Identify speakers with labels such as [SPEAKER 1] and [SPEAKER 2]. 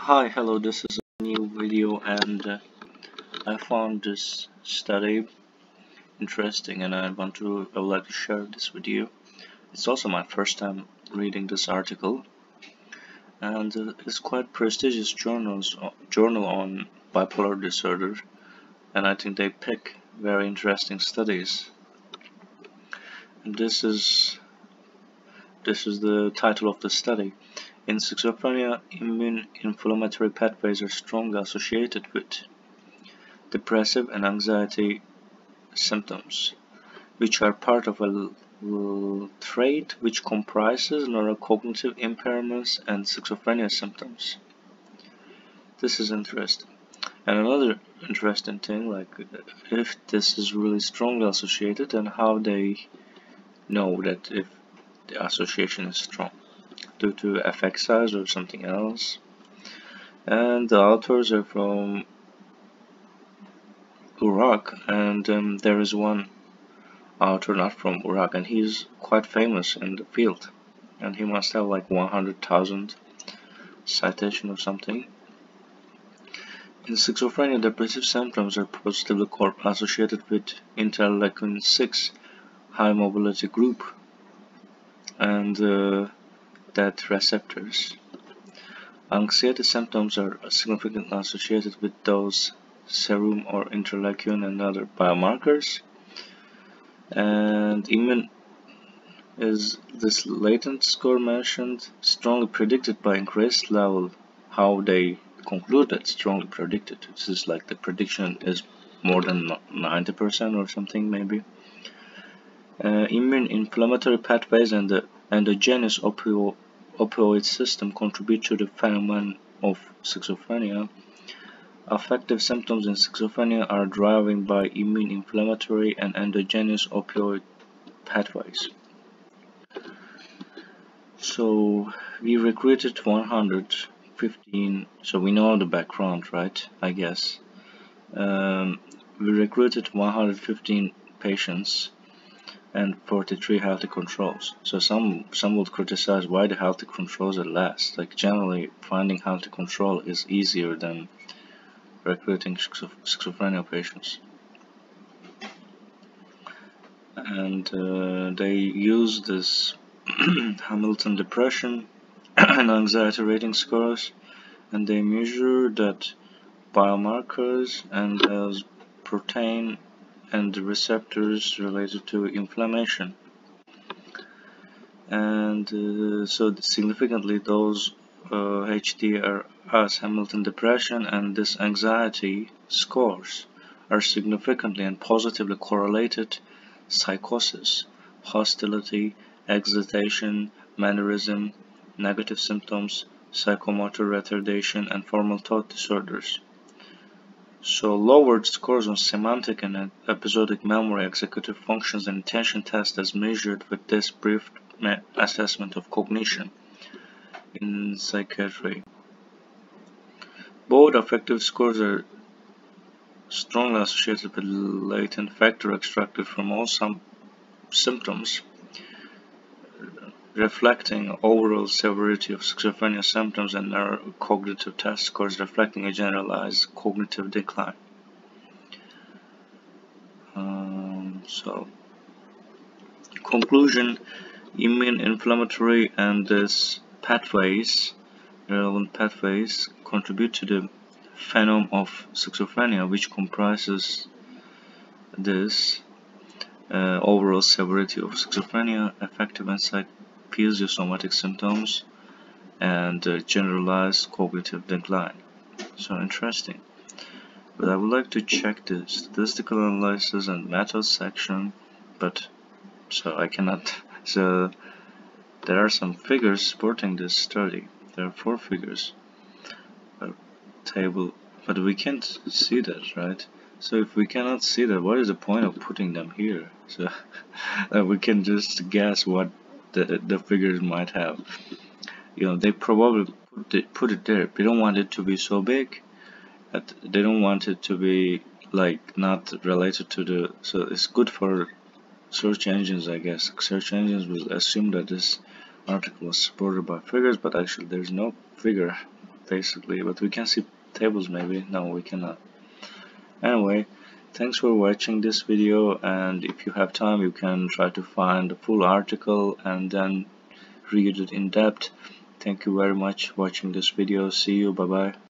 [SPEAKER 1] Hi, hello, this is a new video and I found this study interesting and I would like to share this with you. It's also my first time reading this article and it's quite prestigious journal on bipolar disorder, and I think they pick very interesting studies. And this is the title of the study. In schizophrenia, immune inflammatory pathways are strongly associated with depressive and anxiety symptoms, which are part of a trait which comprises neurocognitive impairments and schizophrenia symptoms. This is interesting. And another interesting thing, like if this is really strongly associated and how they know that if the association is strong, due to effect size or something else. And the authors are from Iraq, and there is one author not from Iraq, and he's quite famous in the field, and he must have like 100,000 citation or something. In schizophrenia, depressive symptoms are positively associated with interleukin 6 high mobility group and that receptors. Anxiety symptoms are significantly associated with those serum or interleukin and other biomarkers. And immune is this latent score mentioned, strongly predicted by increased level. How they conclude that strongly predicted? This is like the prediction is more than 90% or something maybe. Immune inflammatory pathways and the endogenous opioid system contribute to the phenomenon of schizophrenia. Affective symptoms in schizophrenia are driven by immune inflammatory and endogenous opioid pathways. So we recruited 115, so we know the background, right? I guess. We recruited 115 patients and 43 healthy controls. So some would criticize why the healthy controls are less. Like generally, finding healthy control is easier than recruiting schizophrenia patients. And they use this Hamilton depression and anxiety rating scores, and they measure that biomarkers and as protein and receptors related to inflammation. And so significantly those HDRS, Hamilton depression, and this anxiety scores are significantly and positively correlated psychosis, hostility, excitation, mannerism, negative symptoms, psychomotor retardation, and formal thought disorders. So lowered scores on semantic and episodic memory, executive functions, and attention tests as measured with this brief assessment of cognition in psychiatry. Both affective scores are strongly associated with latent factor extracted from all symptoms, reflecting overall severity of schizophrenia symptoms, and neurocognitive test scores reflecting a generalized cognitive decline. So, conclusion: immune inflammatory and this relevant pathways contribute to the phenomenon of schizophrenia, which comprises this overall severity of schizophrenia, affective and physiosomatic symptoms, and generalized cognitive decline. So interesting. But I would like to check the statistical analysis and methods section, but so I cannot. So there are some figures supporting this study. There are 4 figures per table, but we can't see that, right? So if we cannot see that, what is the point of putting them here? So we can just guess what the figures might have. You know, they probably put it there. They don't want it to be so big. They don't want it to be like not related to the. So it's good for search engines, I guess. Search engines will assume that this article was supported by figures, but actually there's no figure basically, but we can see tables maybe. No, we cannot. Anyway, thanks for watching this video, and if you have time you can try to find the full article and then read it in depth. Thank you very much for watching this video. See you, bye bye.